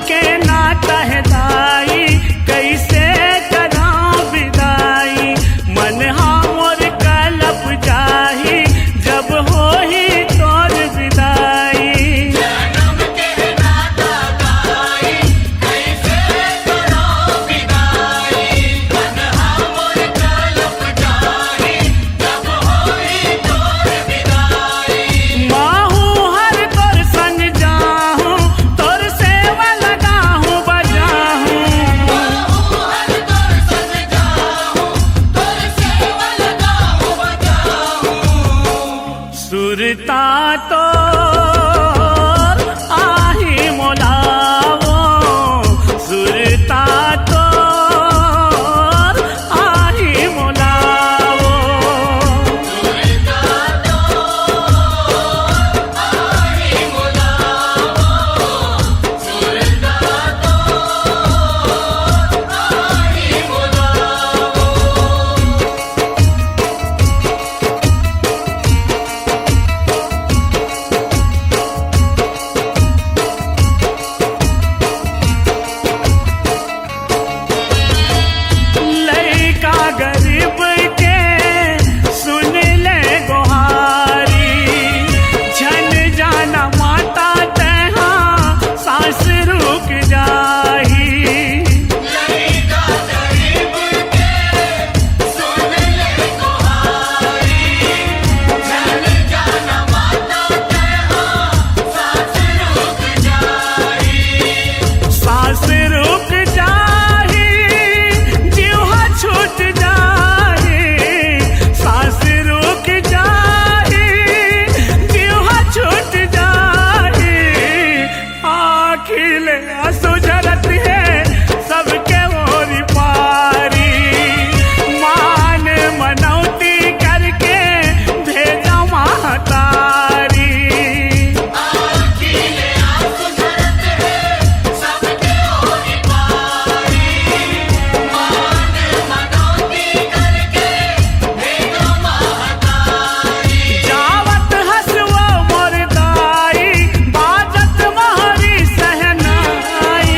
के नाता है दाई, कैसे करा विदाई। मन हमर कलप जाही, जब हो ही तोर विदाई। जन्म के नाता दाई, कैसे करो विदाई। मन हमर कलप जाही, जब होई तोर विदाई। माहू हर तोर संग जाहूं, तोर सेवा लगाहूं बजाहूं। बाहु हर तोर संग जाहूं, तोर सेवा लगाहूं बजाहूं। सुरता तोर आही मोलावो, सुरता तोर आही मोलावो। सुरता तोर आही मोलावो, सुरता तोर आही मोलावो। लइका गरीब के सुन ले गोहारी, झन जाना माता तहा सांस रुक जाही। लइका गरीब के सुन ले गोहारी, जन जाना माता तेहा सांस रुक जाही। सांस रुक जाही, जीवा छूट जाही। सांस रुक जाही, जीवा छूट जाही। आखिल असुझरत है सबके ओरी पारी, मान मनौती करके भेजा महतारी। आखिले आंसू झरत है सबके ओरी पारी, मान मनौती करके भेजो महतारी। जावत हसवो मोर दाई, बाजत महरी सहनाई।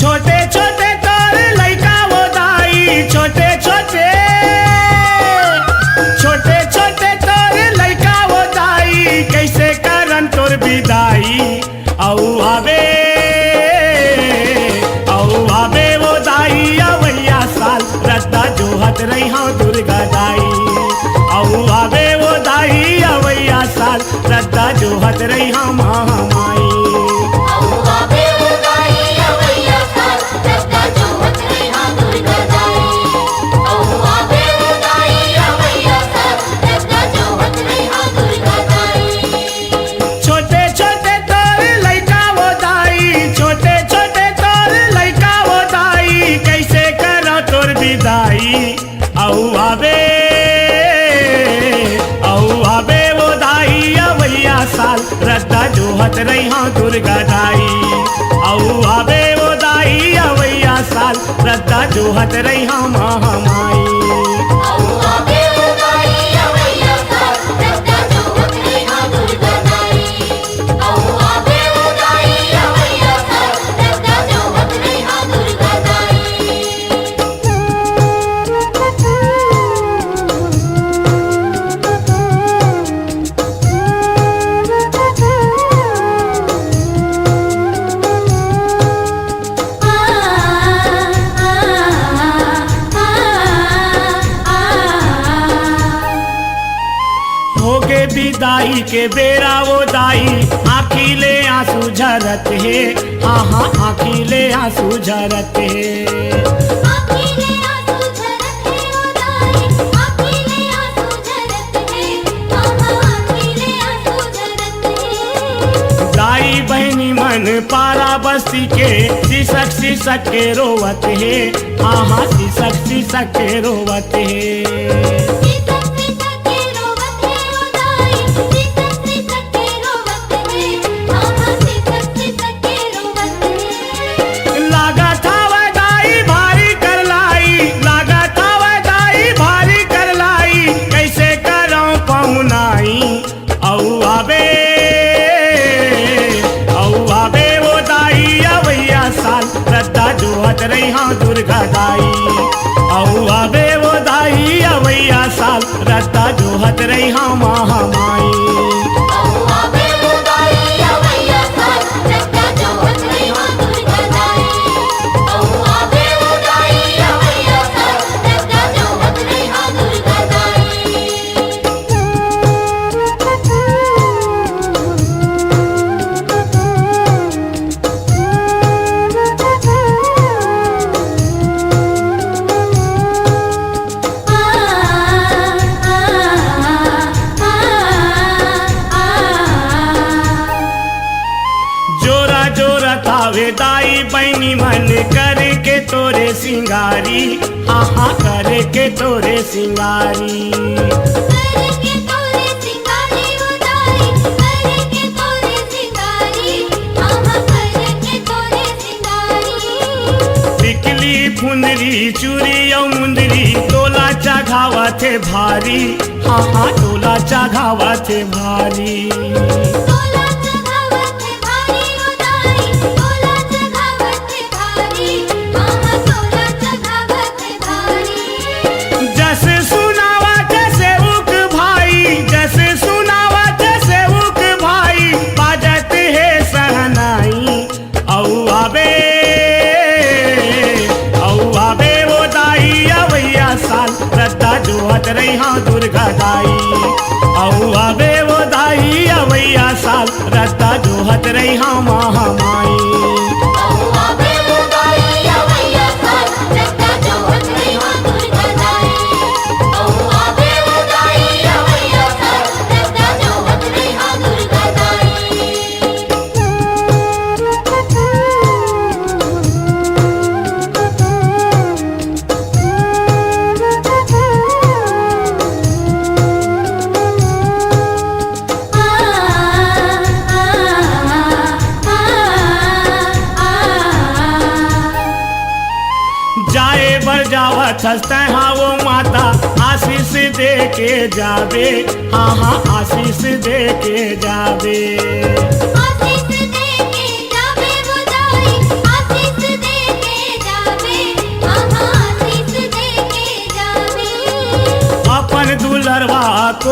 छोटे छोटे तोर लइका वो दाई छोटे छोटे छोटे छोटे तोर लइका वो दाई कैसे करन तोर विदाई औ आवे वो दाई अवैया साल रद्दा जोहत रही हाँ दुर्गा दाई औ आवे वो दाई अवैया साल रद्दा जोहत रही हाँ महामाई साल रद्दा जोहत रही हाँ दुर्गा दाई औ आवे वो दाई अवैया साल रद्दा जोहत रही हाँ महामाई दाई के बेरा वो दाई आखिले आंसू झरत है हाँ हाँ आखिले आंसू झरत है दाई बहनी मन पारा बस्ती के सिसक के रोवत है हाँ हाँ सिसक के रोवत है रही हाँ दुर्गा दाई औ आवे वो दाई अवैया साल रद्दा जोहत रही हाँ महामाई दाई बहनी मन करके तोरे सिंगारी हाँ हाँ करके तोरे सिंगारी टिकली फुंदरी चूड़ी और मुंदरी तोला चढ़ावा थे भारी हाँ हाँ तोला चढ़ावा थे भारी जोहत रही हाँ दुर्गा दाई औ आवे वो दाई अवैया साल रद्दा जोहत रही हाँ महामाई सस्ता हाँ वो माता आशीष दे के जावे हाँ हाँ आशीष दे के जावे आशीष दे के जावे वो दाई आशीष दे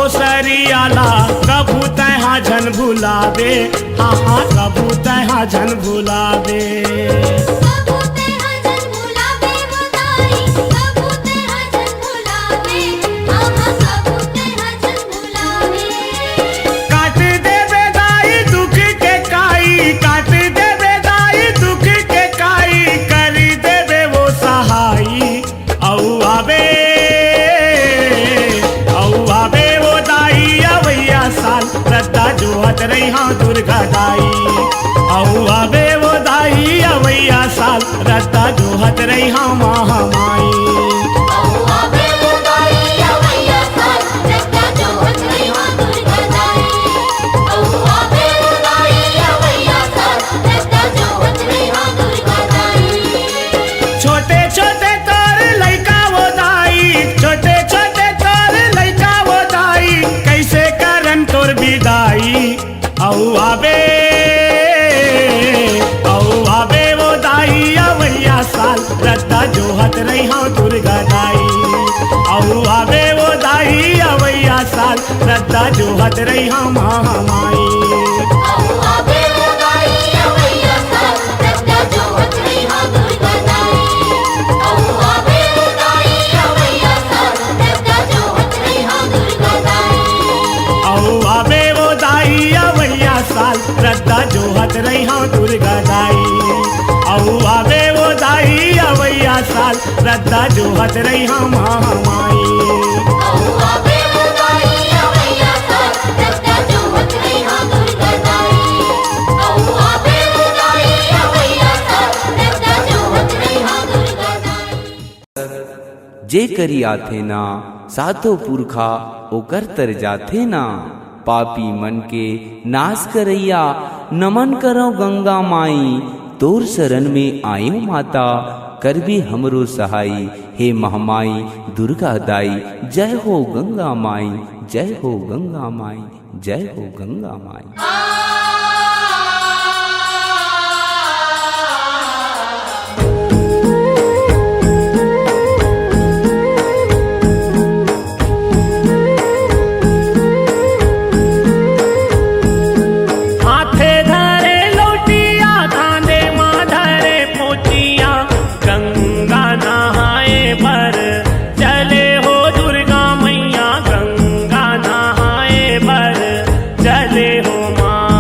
सरियाला कभू तहाँ झन भुलावे, हाँ हाँ कभू तहाँ झन भुलावे। कबूते हजन भुलावे वो दाई, कबूते हजन भुलावे, आहा कबूते हजन भुलावे। काट देवे दाई दुख के काई, काट देवे दाई दुख के काई, कर देवे वो सहाई। औ आवे वो दाई अवैया साल, रद्दा जोहत रही हाँ दुर्गा दाई। औ आवे वो दाई अवैया साल, रद्दा जोहत रही हाँ महामाई। औआ बेवो दाई अवैया साल, रद्दा जोहत रही हाँ दुर्गा दाई। औआ बेवो दाई अवैया साल, रद्दा जोहत रही हाँ दुर्गा दाई। छोटे छोटे तोर लइका वो दाई, छोटे छोटे तोर लइका वो दाई, कैसे करन तोर विदाई। औ आवे वो दाई अवैया साल, रद्दा जोहत रही हाँ दुर्गा दाई। औ आवे वो दाई अवैया साल, रद्दा जोहत रही हाँ महामाई। औआ बेवो दाई अवैया साल, रद्दा जोहत रही हाँ दुर्गा दाई। औआ बेवो दाई अवैया साल, रद्दा जोहत रही हाँ दुर्गा दाई। औ आवे वो दाई अवैया साल, रद्दा जोहत रही हाँ दुर्गा दाई। औ आवे वो दाई अवैया साल, रद्दा जोहत रही हाँ महामाई। औआ बेवो दाई अवैया साल, रद्दा जोहत रही हाँ दुर्गा दाई। औआ बेवो दाई अवैया साल, रद्दा जोहत रही हाँ दुर्गा दाई। जे करी आथे ना सातो पुरखा ओकर तर जाथे ना। पापी मन के नाश करैया नमन करो गंगा माई। तोर शरण में आयो माता कर भी हमरो सहाई। हे महामाई दुर्गा दाई, जय हो गंगा माई, जय हो गंगा माई, जय हो गंगा माई। हाथे धरे लोटिया, कांधे माँ धरे पोचिया, गंगा नहाए पर चले हो दुर्गा मैया, गंगा नहाए पर चले हो माँ।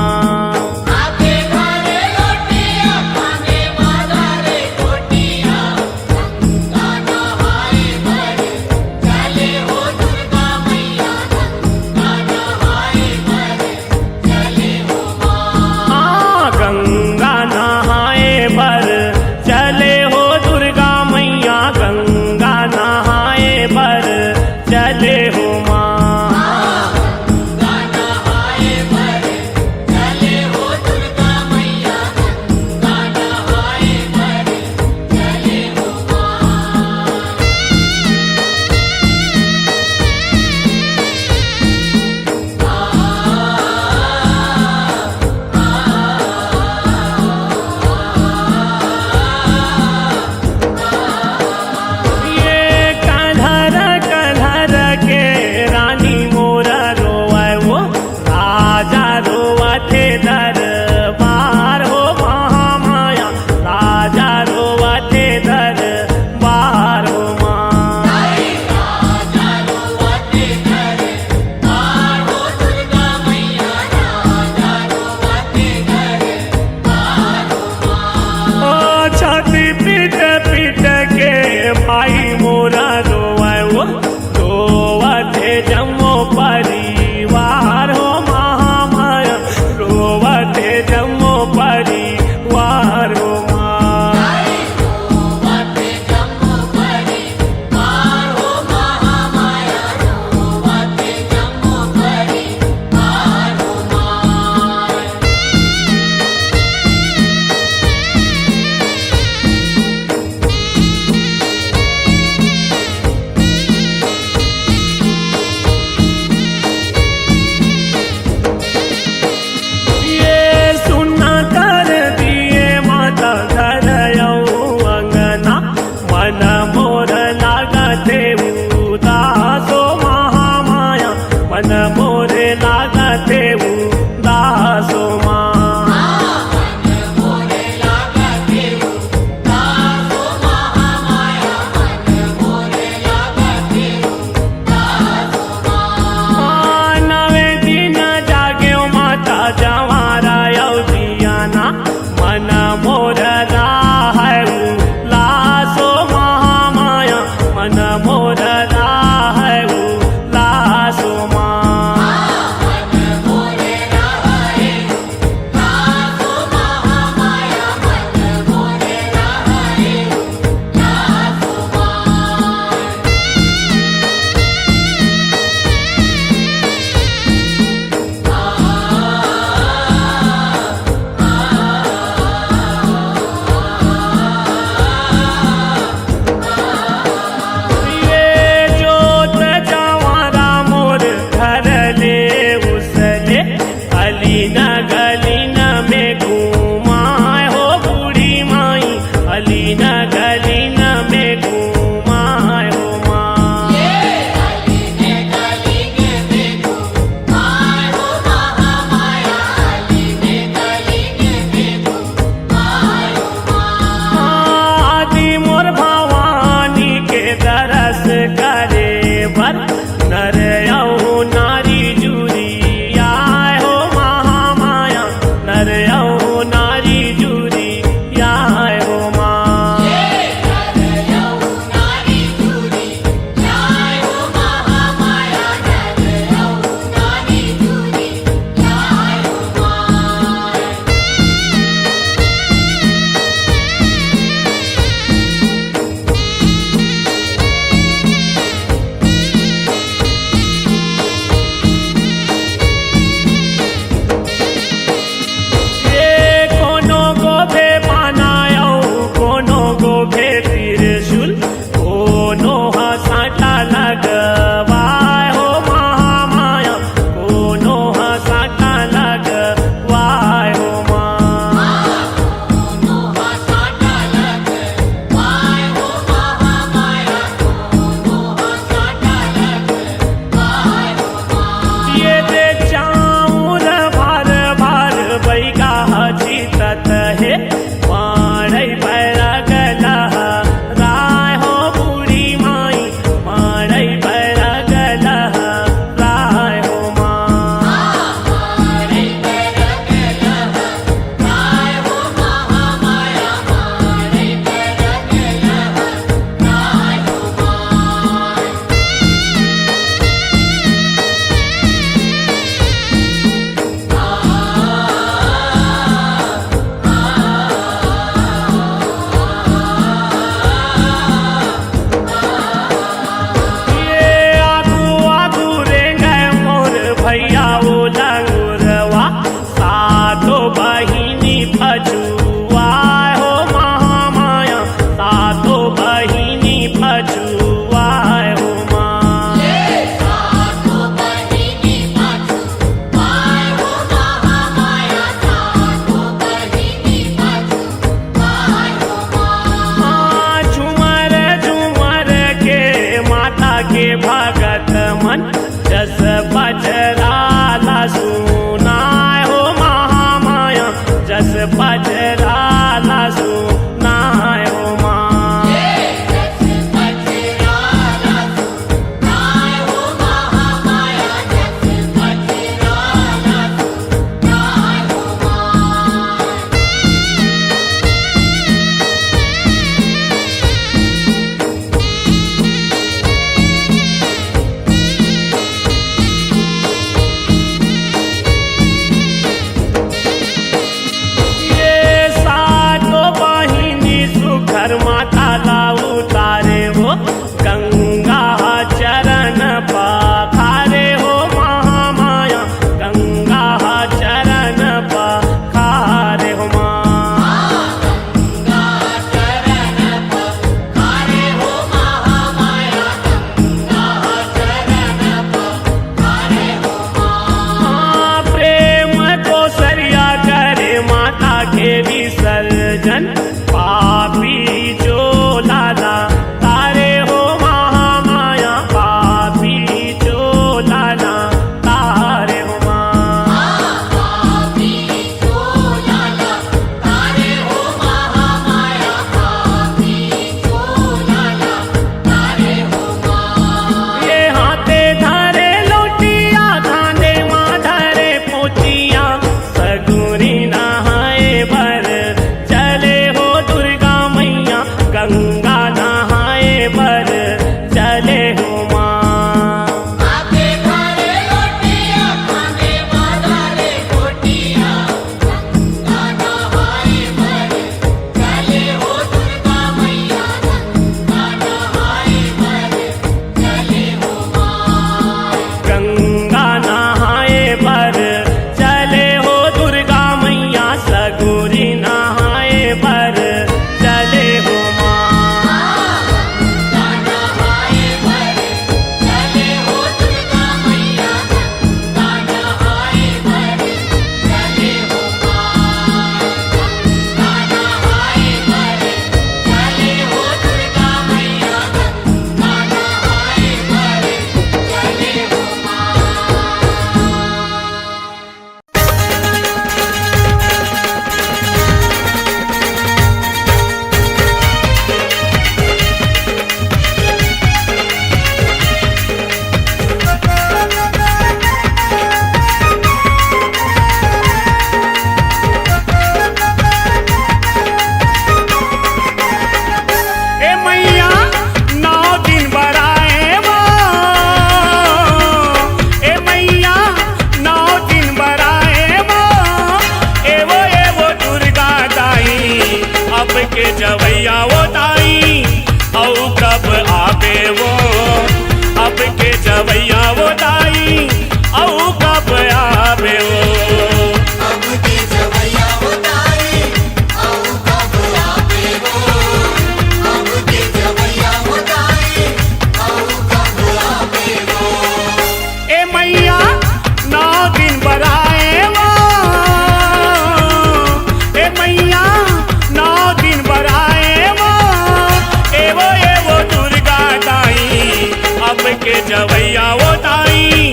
के जवैया वो दाई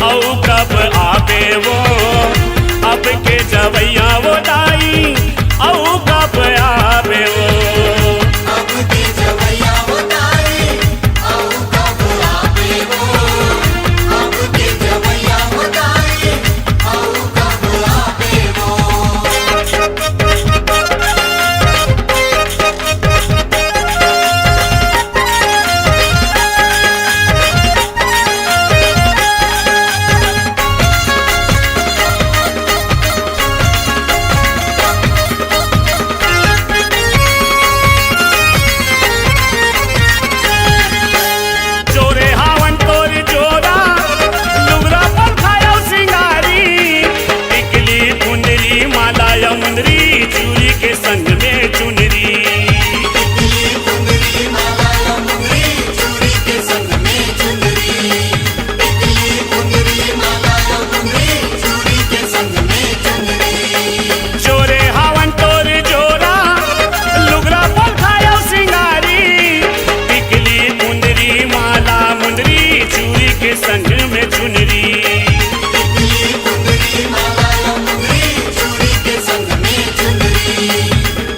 औ कब आवे वो अब के जवैया वो दाई औ कब आवे वो अब के जवैया होताई औ कब आवे वो अब के जवैया होताई औ कब आवे वो चोरे हावन तोर चोरा लुगरा पर खायो सिंगारी टिकली कुंडली माला या मुंदरी चूड़ी के संग में चुनरी टिकली कुंदरी माला या मुंदरी चूड़ी के संग में चुनरी टिकली कुंदरी माला या मुंदरी चूड़ी के संग में चुनरी चोरे हावन तोर चोरा लुगरा पर खायो सिंगारी टिकली कुंडली माला मुंदरी चूड़ी के संग में चुनरी टिकली कुंदरी माला या मुंदरी चूड़ी के संग में चुनरी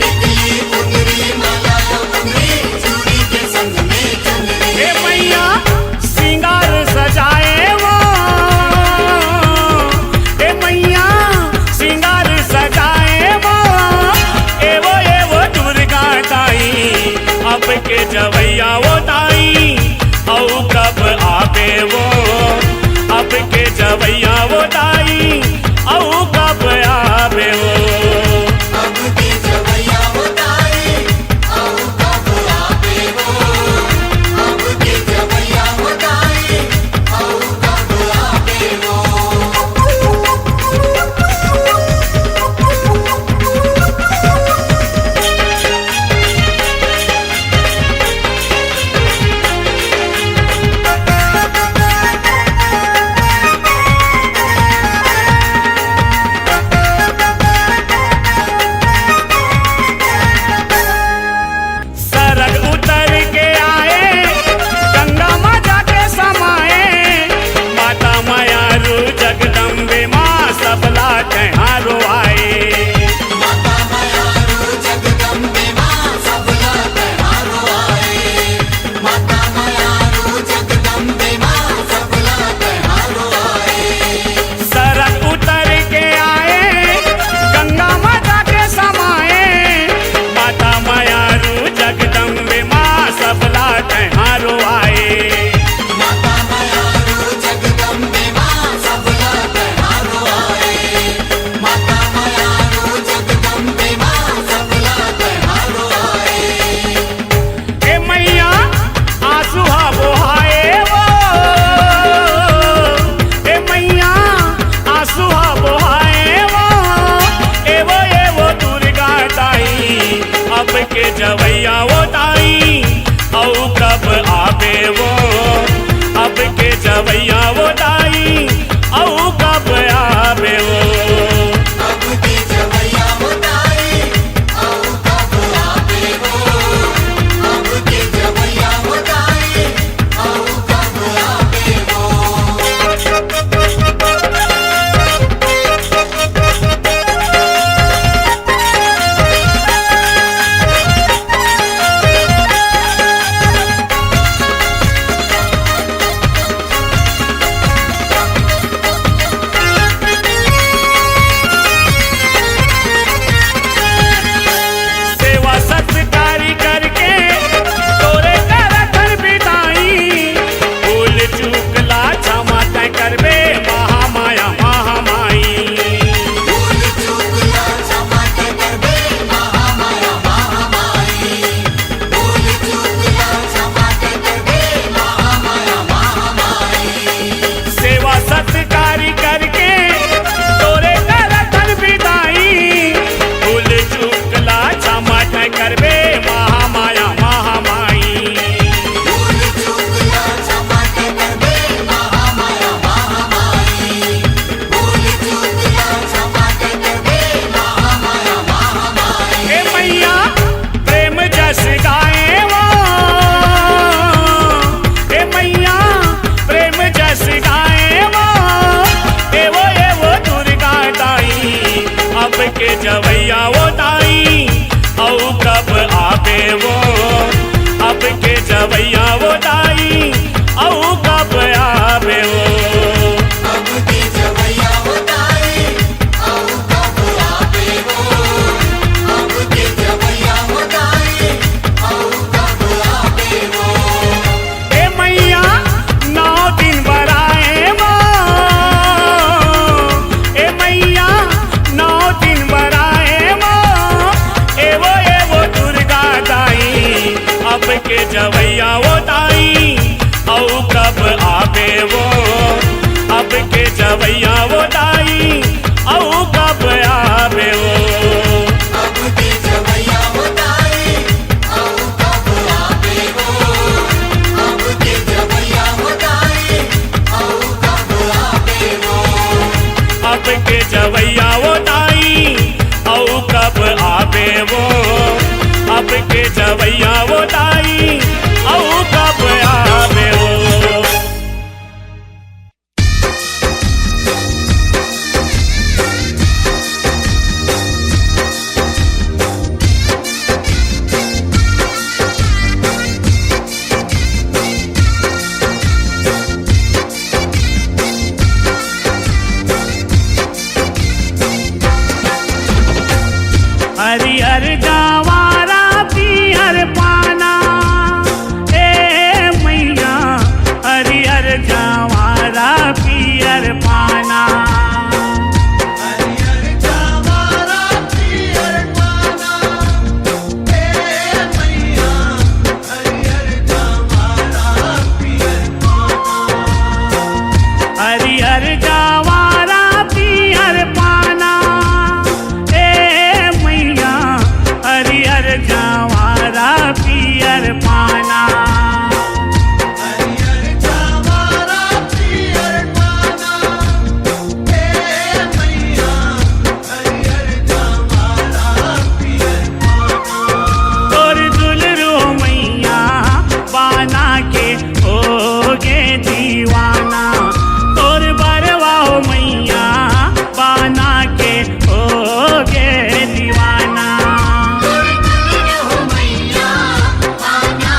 टिकली कुंदरी माला या मुंदरी चूड़ी के संग में चुनरी ए मैया सिंगार सजाए वो ए मैया सिंगार सजाए वो एवो दुर्गा ताई अब के जवैया वो ताई औ कब आवे वो अब के जवैया वो ताई औ कब आवे वो अब के जवैया होताई औ कब आवे वो अब के जवैया होताई औ कब आवे वो जवैया वो दाई औ कब आवे वो अब के जवैया होताई औ कब आवे वो अब के जवैया होताई औ कब आवे वो ए मैया 9 दिन बराए वो ए मैया 9 दिन बराए वो एवो दुर्गा दाई अब के जवैया वो दाई औ कब आवे वो अब के जवैया वो दाई औ कब आवे वो अब के जवैया होताई औ कब आवे वो अब के जवैया होताई औ कब आवे वो अब के जवैया वो दाई औ कब आवे वो अब के जवैया वो दाई औ कब आवे वो हरिहर गवारा पियर पाना ए मैया हरिहर गवारा पियर पाना हरिहर गवारा पियर पाना ए मैया हरिहर गवारा पियर पाना हरिहर गवारा पियर पाना ए मैया हरिहर गवारा पियर पाना हरिहर गवारा पियर पाना ए मैया हरिहर गवारा पियर पाना तोर दुलरू मैया बाना के होगे दीवाना तोर बरवाओ मैया बाना के होगे दीवाना हो मैया पाना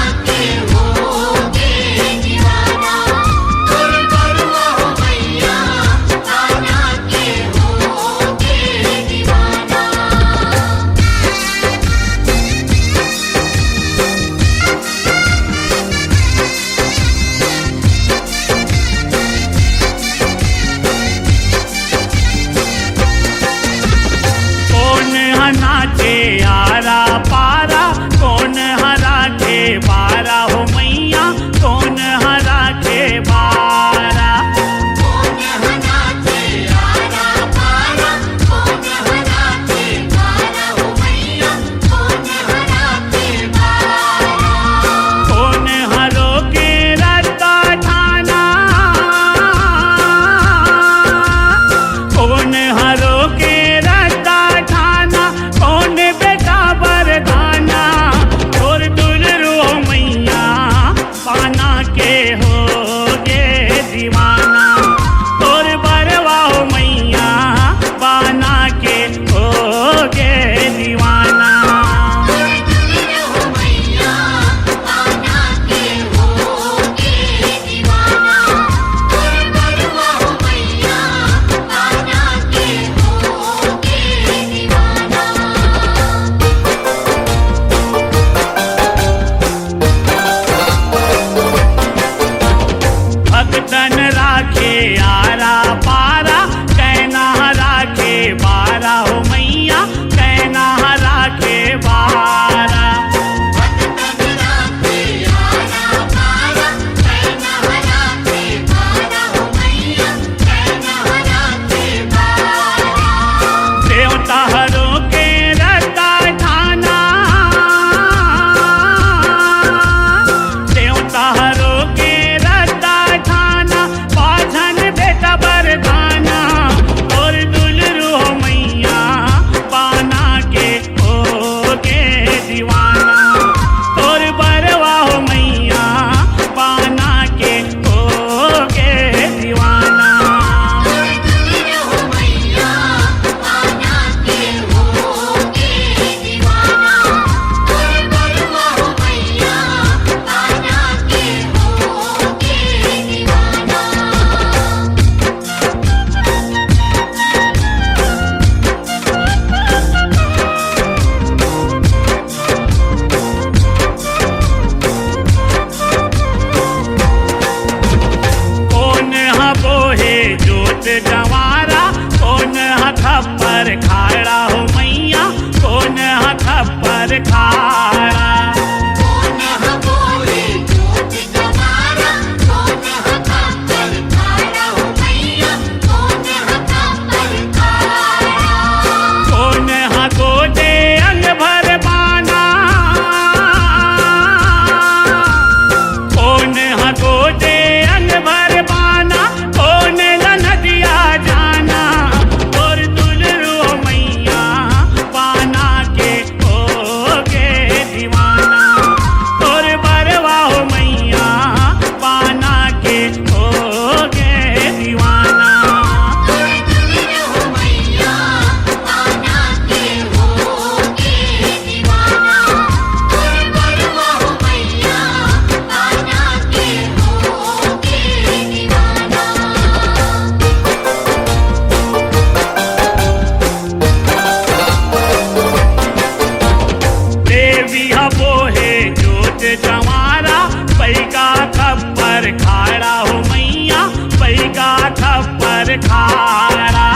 जवारा पैका खप्पर खाड़ा हो मैया पैका खप्पर खाड़ा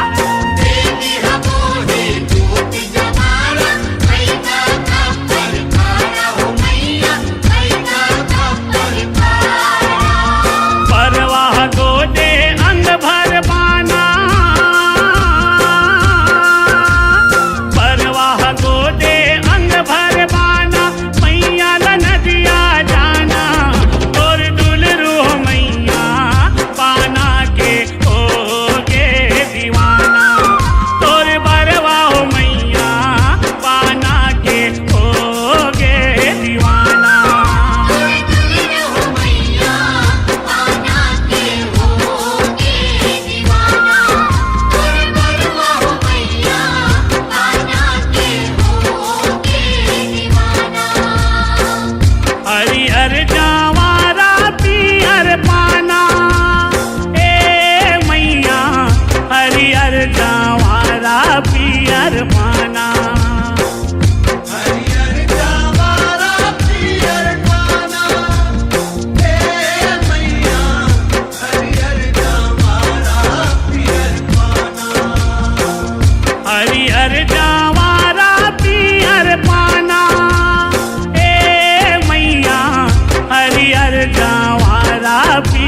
देवी हमोहे दूत जवारा पैदा खप्पर खारा हो मैया पैदा खप्पर खारा परवाह गोदे अंग भर बाना परवाह गोदे अंग भर बाना मैया ला नदिया जाना तोर दुलरू मैया पाना के होगे दीवाना तोर बरवा मैया पाना के होगे दीवाना हो मैया पाना के होगे दीवाना तोर बरवा हो मैया पाना के होगे दीवाना हरिहर जवारा पियर पाना ए मैया हरिहर जवारा पियर पाना हरियर जवारा पियर पाना हे मैया हरियर जवारा पियर पाना हरिहर जवारा पियर पाना ए मैया हरिहर जवारा पियर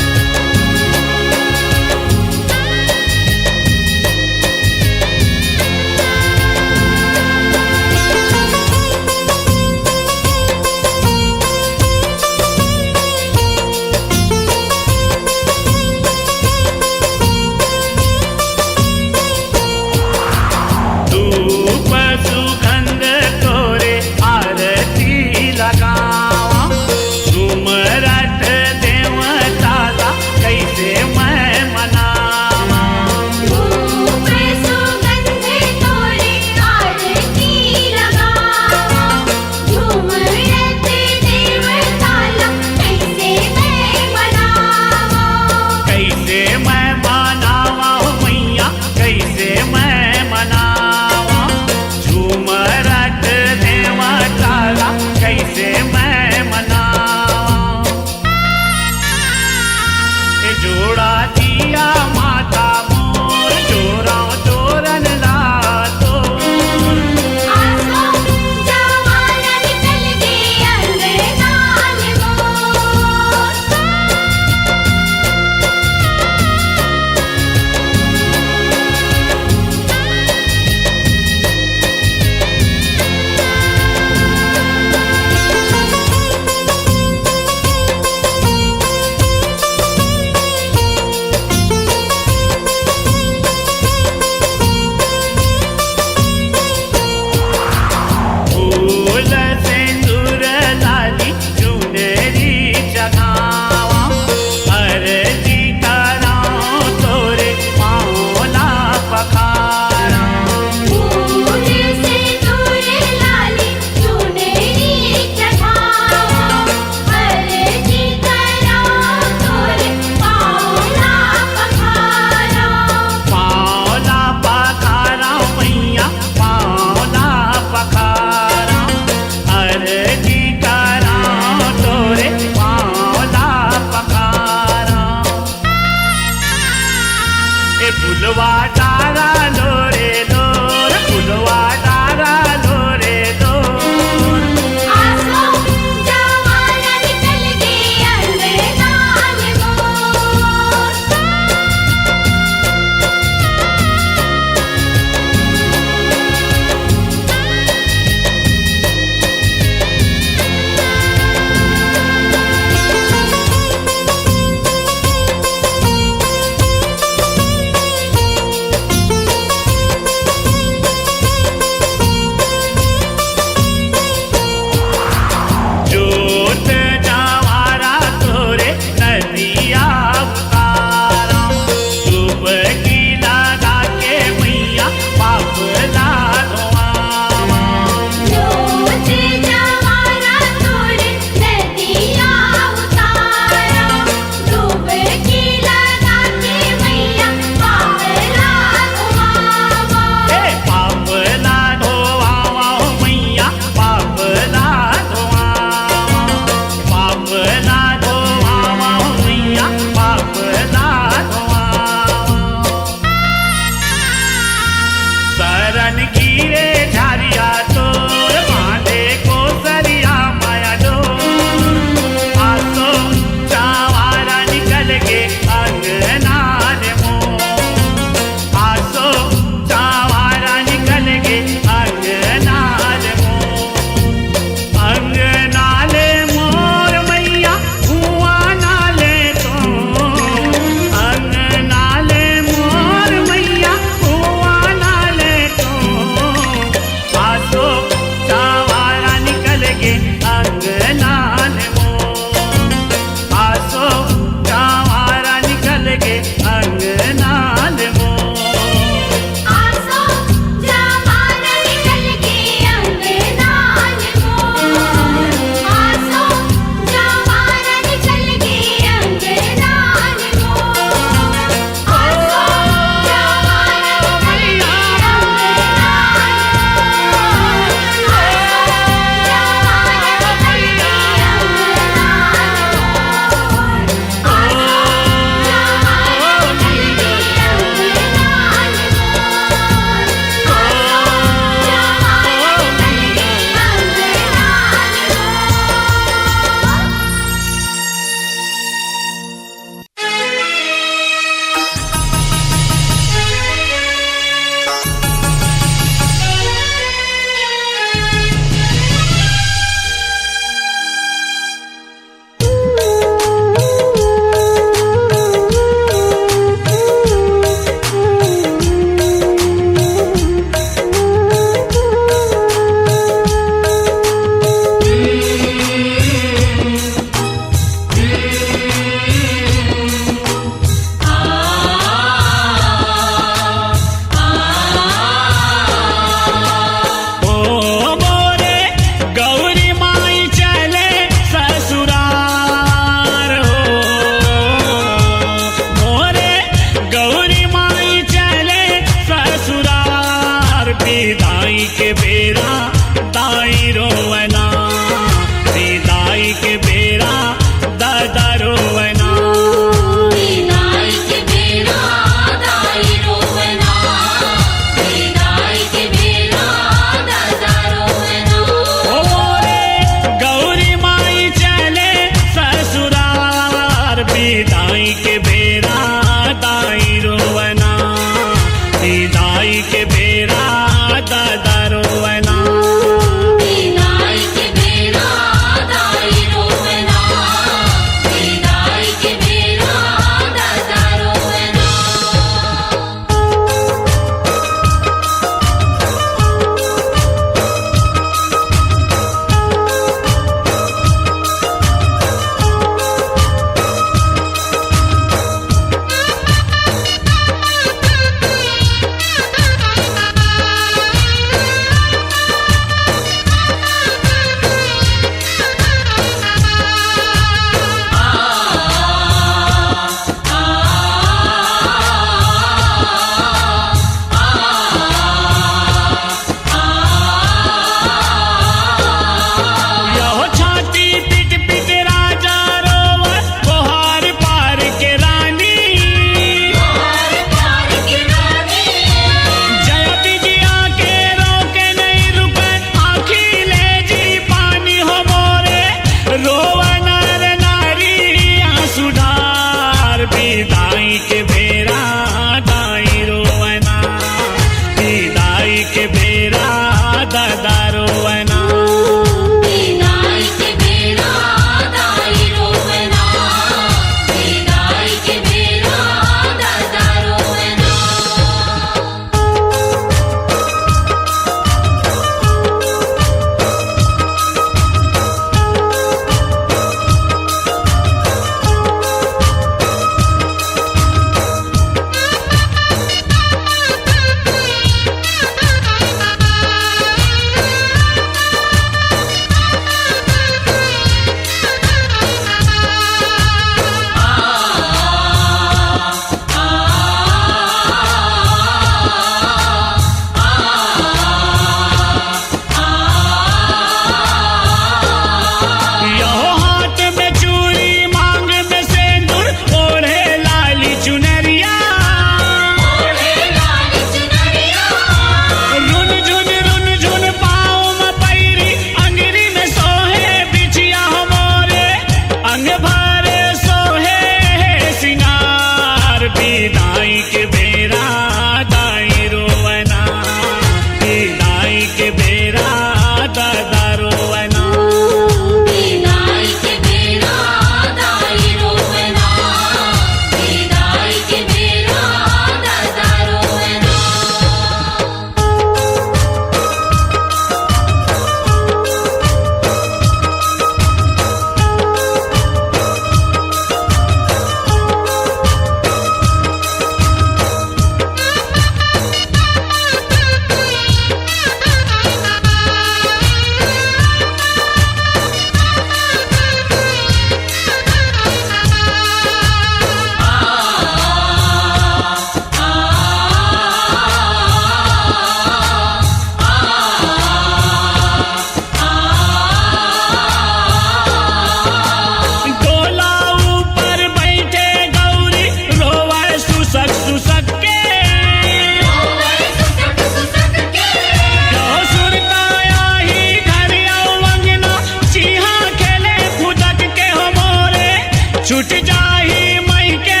छूट जाही मई के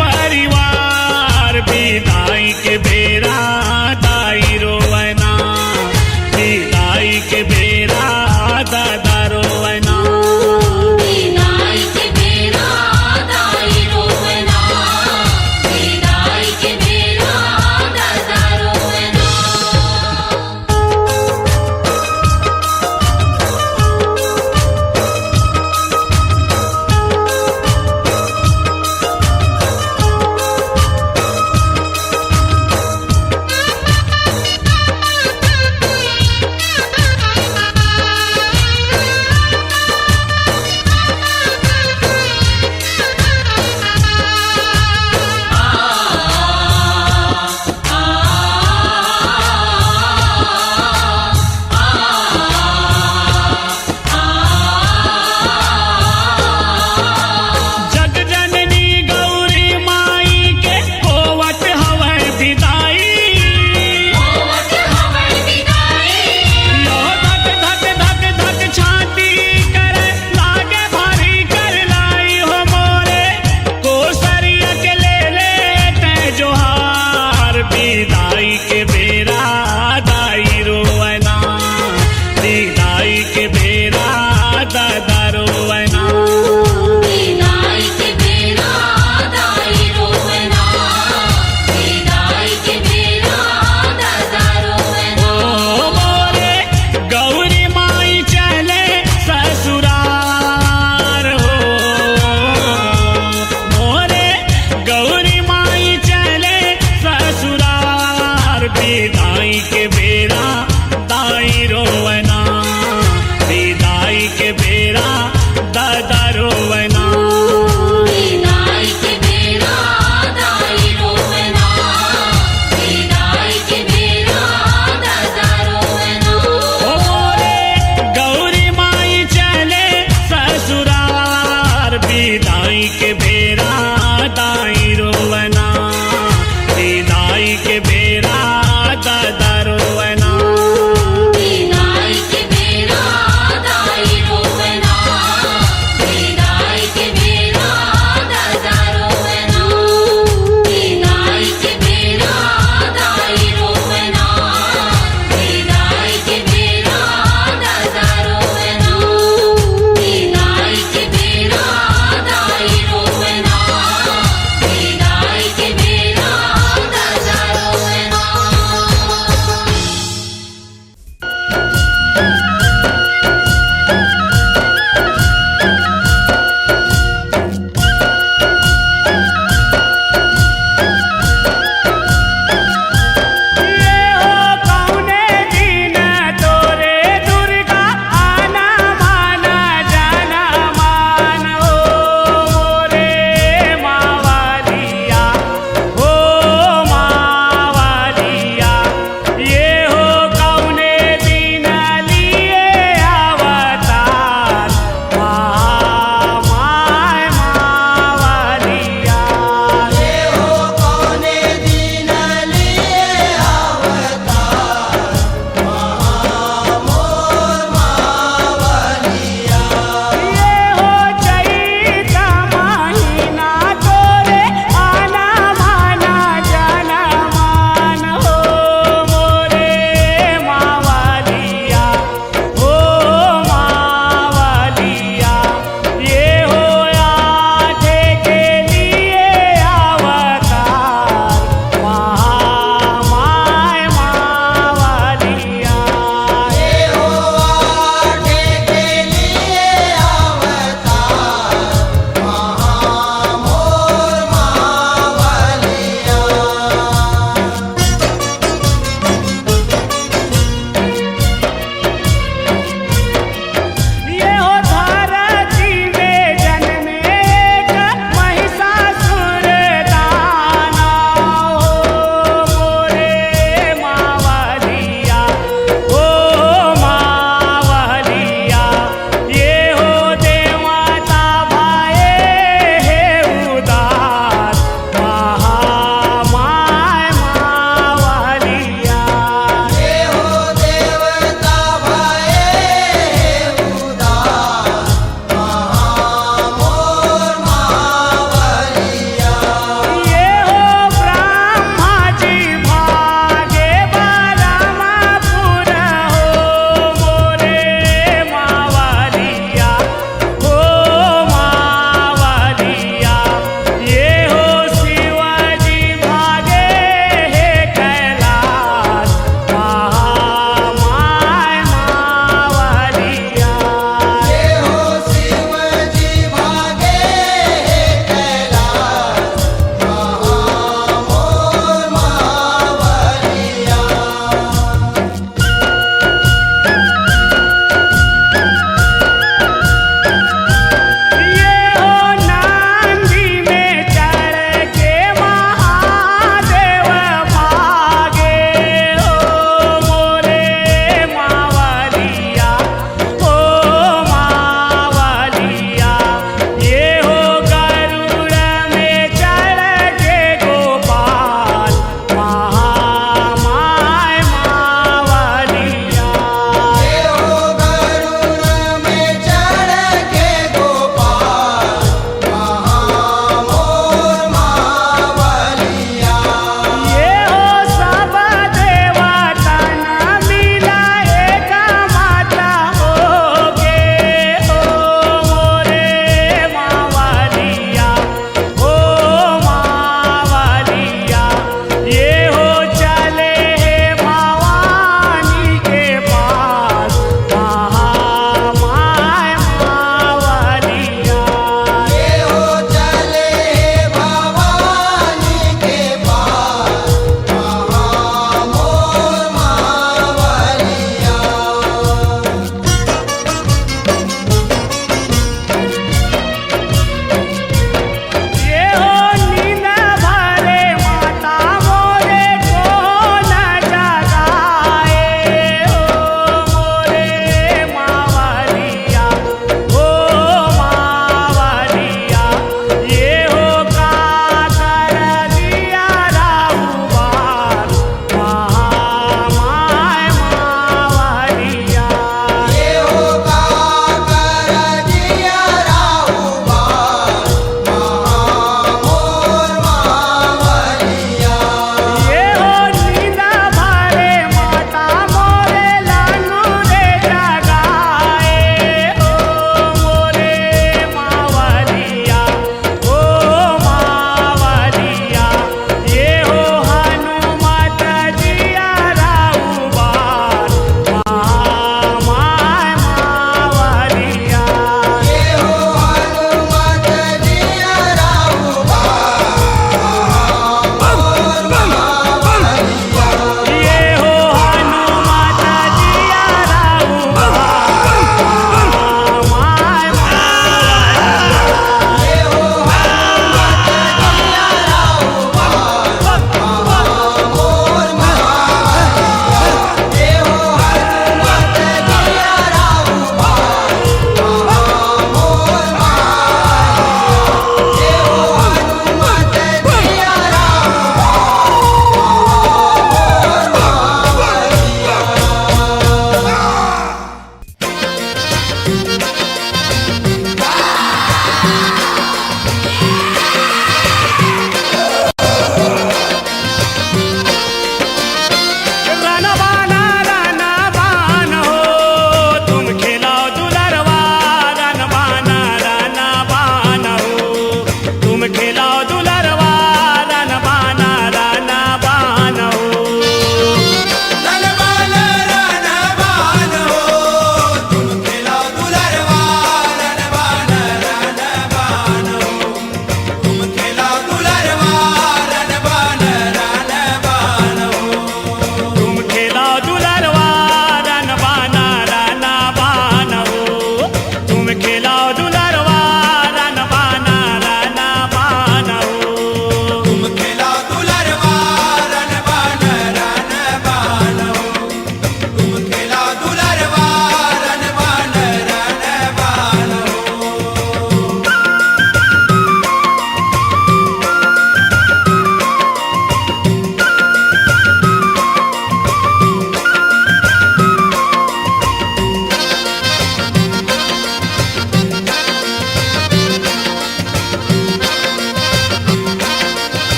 परिवार विदाई के बेरा दाई रोवना विदाई के बेरा दादा रोवना विदाई के बेरा दाई रोवना विदाई के बेरा दादा रोवना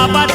बाबा